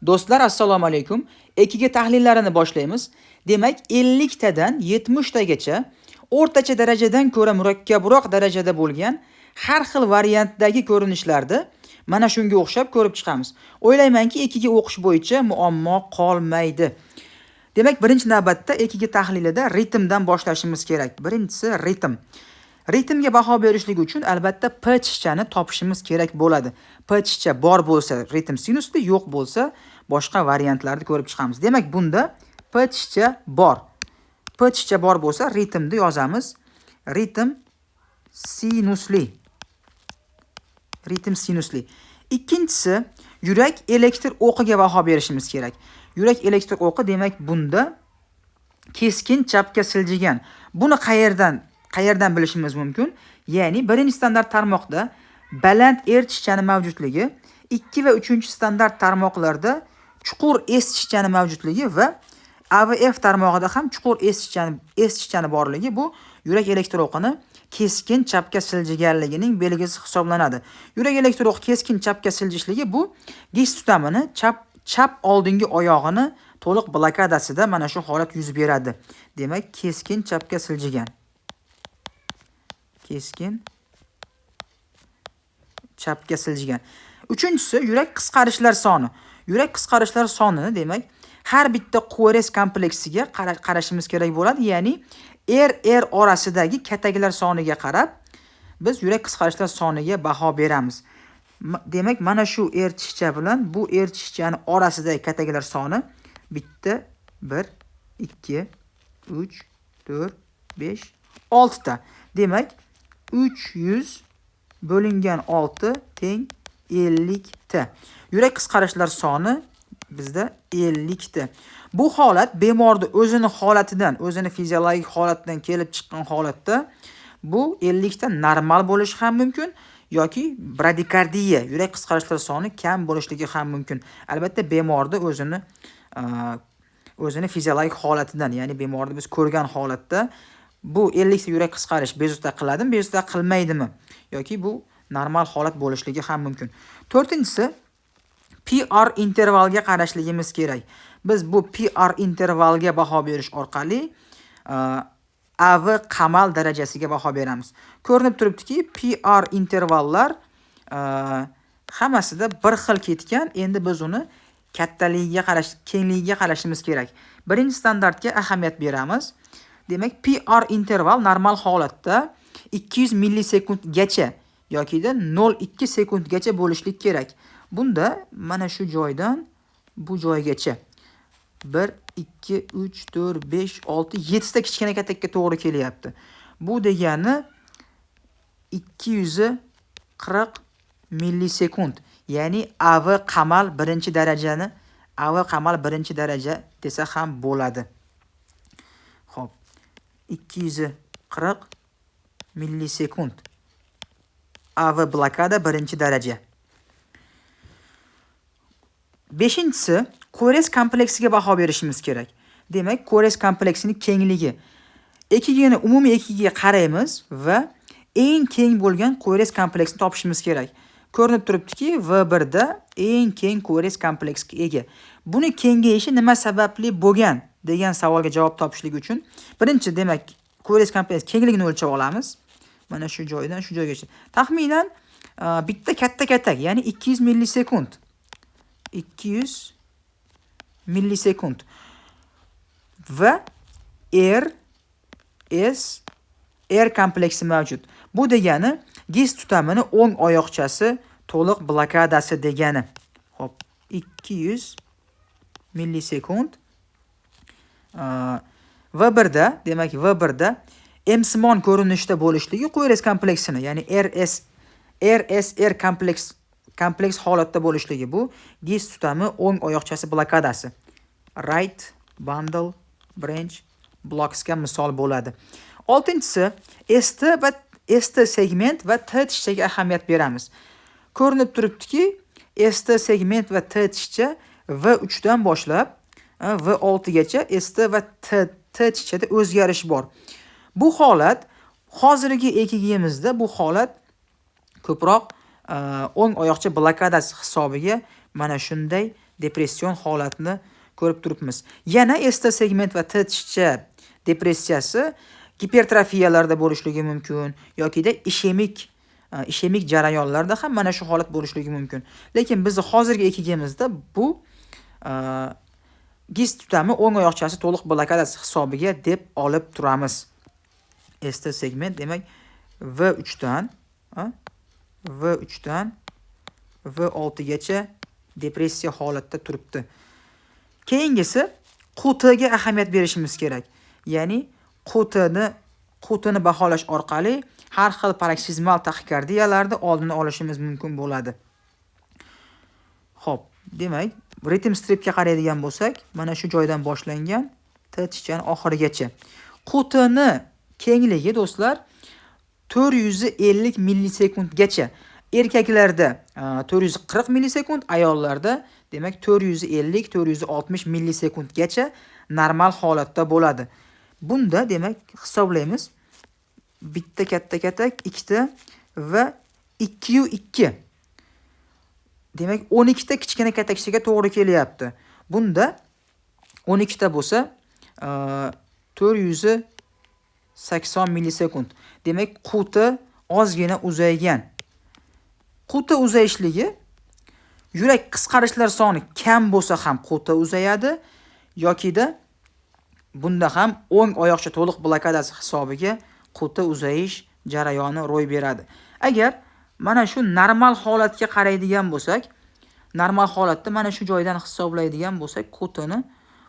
Do'stlar, assalomu alaykum. Ekiga tahlillarini boshlaymiz. Demak, 50 tadan 70 tagacha o'rtacha darajadan ko'ra murakkabroq darajada bo'lgan har xil variantdagi ko'rinishlarni mana shunga o'xshab ko'rib chiqamiz. O'ylaymanki, ekiga o'qish bo'yicha muammo qolmaydi. Demak, birinchi navbatda ekiga tahlilida ritmdan boshlashimiz kerak. Birinchisi ritm. Ritmga baho berishlik uchun albatta p tishchani topishimiz kerak bo'ladi. P tishcha bor bo'lsa ritm sinusli, yo'q bo'lsa boshqa variantlarni ko'rib chiqamiz. Demak, bunda p tishcha bor. P tishcha bor bo'lsa ritmni yozamiz. Ritm sinusli. Ritm sinusli. Ikkinchisi yurak elektr o'qiga baho berishimiz kerak. Yurak elektr o'qi demak bunda keskin chapga siljigan. Buni qayerdan bilishimiz mumkin? Ya'ni birinchi standart tarmoqda baland R tishchani mavjudligi, 2 va 3 standart tarmoqlarda chuqur S tishchani mavjudligi va AVF tarmog'ida ham chuqur S tishchani borligi bu yurak elektr o'qini keskin chapga siljiganligining belgisi hisoblanadi. Yurak elektr o'qi keskin chapga siljishligi bu giz tutamini chap oldingi oyog'ini to'liq blokadasida mana shu holat yuz beradi. Demak, keskin chapga siljigan. Keskin chapga siljigan. Uchinchisi yurak qisqarishlar soni. Yurak qisqarishlar sonini demak har bitta QRS kompleksiga qarashimiz kerak bo'ladi. Ya'ni R orasidagi kataklar soniga qarab biz yurak qisqarishlar soniga baho beramiz. Demak, mana shu R tishcha bilan bu R tishchani orasidagi kataklar soni bitta 1 2 3 4 5 6 ta. Demak, 300 bo'lingan 6 teng 50 ta. Yurak qisqarishlar soni bizda 50 ta. Bu holat bemorning o'zini fiziologik holatidan kelib chiqqan holatda bu 50 ta normal bo'lishi ham mumkin yoki bradikardiya, yurak qisqarishlar soni kam bo'lishligi ham mumkin. Albatta bemorning o'zini fiziologik holatidan, ya'ni bemorni biz ko'rgan holatda bu 50 ta yurak qisqarish bezovta qiladimi, bezovta qilmaydimi yoki bu normal holat bo'lishligi ham mumkin. To'rtinchisi PR intervalga qarashligimiz kerak. Biz bu PR intervalga baho berish orqali AV qamal darajasiga baho beramiz. Ko'rinib turibdiki, PR intervallar hammasida bir xil ketgan. Endi biz uni kengligiga qarashimiz kerak. Birinchi standartga ahamiyat beramiz. Demak, PR interval normal holatda 200 millisekundgacha yokida 0.2 sekundgacha bo'lishlik kerak. Bunda mana shu joydan bu joygacha 1 2 3 4 5 6 7 ta kichkina katakka to'g'ri kelyapti. Bu degani 240 millisekund. Ya'ni AV qamal birinchi daraja desa ham bo'ladi. Xo'p. 240 millisekund. AV blokada birinchi daraja. Beshinchisi QRS kompleksiga baho berishimiz kerak. Demak, QRS kompleksining kengligi. Umumiy ekigiga qaraymiz va eng keng bo'lgan QRS kompleksini topishimiz kerak. Ko'rinib turibdiki, V1 da eng keng QRS kompleksiga ega. Buni kengayishi nima sababli bo'lgan degan savolga javob topishlik uchun birinchi demak QRS kompleks kengligini o'lchab olamiz. Mana shu joydan shu joygacha. Taxminan bitta katta katak, ya'ni 200 millisekund. 200 millisekund. Va R kompleksi mavjud. Bu degani giz tutamini o'ng oyoqchasi to'liq blokadasi degani. Xo'p, 200 millisekund. V1 da, demak V1 da M-simon ko'rinishda bo'lishligi QRS kompleksini, ya'ni RSR kompleks holatda bo'lishligi bu giz tutami o'ng oyoqchasi blokadasi. Right bundle branch blocksga misol bo'ladi. Oltinchisi ST segment va T tishchaga ahamiyat beramiz. Ko'rinib turibdiki, ST segment va T tishcha V3 dan boshlab V6 gacha ST va T tishchada o'zgarish bor. Bu holat hozirgi ekigimizda bu holat ko'proq o'ng oyoqcha blokadasi hisobiga mana shunday depression holatini ko'rib turibmiz. Yana ST segment va T tishcha depressiyasi gipertrofiyalarda bo'lishligi mumkin yokida ishemik jarayonlarda ham mana shu holat bo'lishligi mumkin. Lekin bizni hozirgi ekigimizda bu giz tutami o'ng oyoqchasi to'liq blokadasi hisobiga deb olib turamiz. ST segment demak V3 dan V6 gacha depressiya holatda turibdi. Keyingisi QTga ahamiyat berishimiz kerak. Ya'ni QTni baholash orqali har xil paroksizmal taxikardiyalarni oldini olishimiz mumkin bo'ladi. Xo'p, demak, ritm stripga qaraydigan bo'lsak, mana shu joydan boshlangan T tishchani oxirigacha. QTni kengligi do'stlar 450 millisekundgacha. Erkaklarda 440 millisekund, ayollarda demak 450-460 millisekundgacha normal holatda bo'ladi. Bunda demak hisoblaymiz. Bitta katta katak, ikkita va 2 demak 12 ta kichkina katakchaga to'g'ri kelyapti. Bunda 12 ta bo'lsa 480 millisekund. Demak QT ozgina uzaygan. QT uzayishligi yurak qisqarishlar soni kam bo'lsa ham QT uzayadi yokida bunda ham o'ng oyoqcha to'liq blokadasi hisobiga QT uzayish jarayoni ro'y beradi. Agar mana shu normal holatga qaraydigan bo'lsak, normal holatda mana shu joydan hisoblaydigan bo'lsak, QTni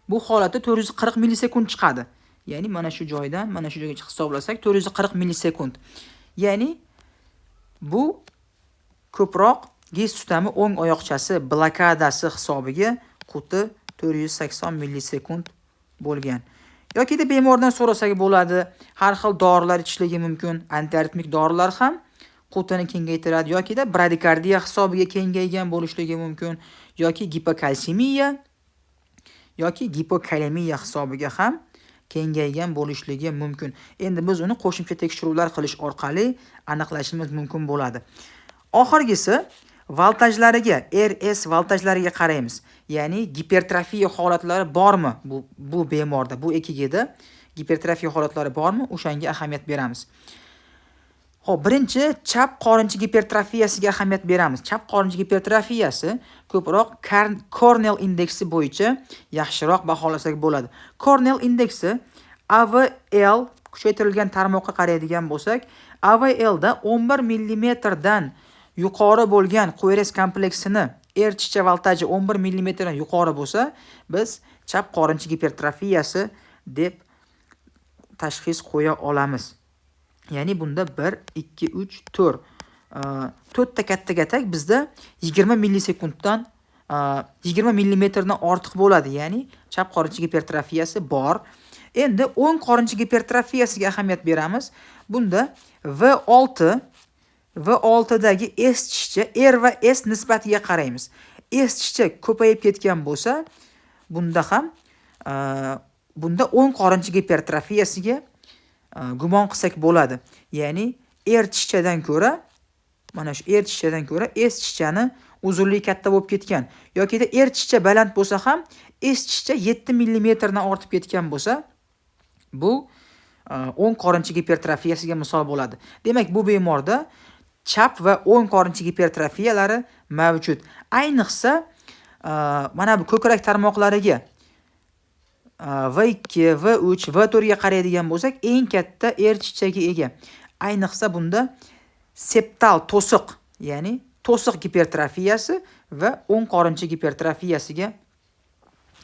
bu holatda 440 millisekund chiqadi. Ya'ni mana shu joydan mana shu joygacha hisoblasak 440 millisekund. Ya'ni bu ko'proq giz tutami o'ng oyoqchasi blokadasi hisobiga QT 480 millisekund bo'lgan. Yokida bemordan so'rasak bo'ladi, har xil dorilar ichishligi mumkin, antiaritmik dorilar ham QTni kengaytiradi yokida bradikardiya hisobiga kengaygan bo'lishligi mumkin yoki gipokalsemiya yoki gipokalemiya hisobiga ham kengaygan bo'lishligi mumkin. Endi biz uni qo'shimcha tekshiruvlar qilish orqali aniqlashimiz mumkin bo'ladi. Oxirgisi voltajlariga, RS voltajlariga qaraymiz. Ya'ni gipertrofiya holatlari bormi bu bemorda, bu ekigida gipertrofiya holatlari bormi? O'shanga ahamiyat beramiz. Xo'p, birinchi chap qorinchi gipertrofiyasiga ahamiyat beramiz. Chap qorinchi gipertrofiyasi ko'proq Cornell indeksi bo'yicha yaxshiroq baholasak bo'ladi. Cornell indeksi AVL kuchaytirilgan tarmoqqa qaraydigan bo'lsak, AVL da 11 mm dan yuqori bo'lgan QRS kompleksini tishcha voltaji 11 mm dan yuqori bo'lsa, biz chap qorinchi gipertrofiyasi deb tashxis qo'ya olamiz. Ya'ni bunda 1, 2, 3, 4. 4 ta katta katak bizda 20 millisekunddan 20 mm dan ortiq bo'ladi. Ya'ni chap qorinchi gipertrofiyasi bor. Endi o'ng qorinchi gipertrofiyasiga ahamiyat beramiz. Bunda V6 dagi S tishcha R va S nisbatiga qaraymiz. S tishcha ko'payib ketgan bo'lsa, bunda ham bunda o'ng qorinchi gipertrofiyasiga gumon qilsak bo'ladi. Ya'ni R tishchadan ko'ra, mana shu R tishchadan ko'ra S tishchani uzunligi katta bo'lib ketgan yokida R tishcha baland bo'lsa ham S tishcha 7 mm dan ortib ketgan bo'lsa, bu o'ng qorinchi gipertrofiyasiga misol bo'ladi. Demak, bu bemorda chap va o'ng qorinchi gipertrofiyalari mavjud. Ayniqsa mana bu ko'krak tarmoqlariga V2, V3, V4 ga qaraydigan bo'lsak, eng katta tishchaga ega. Ayniqsa bunda septal to'siq, ya'ni to'siq gipertrofiyasi va o'ng qorinchi gipertrofiyasiga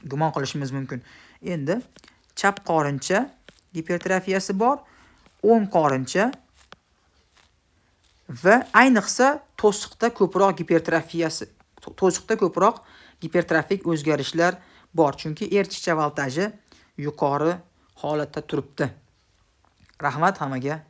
gumon qilishimiz mumkin. Endi chap qorincha gipertrofiyasi bor, o'ng qorincha va ayniqsa to'siqda ko'proq gipertrofik o'zgarishlar bor, chunki tishcha voltaji yuqori holatda turibdi. Rahmat hammaga.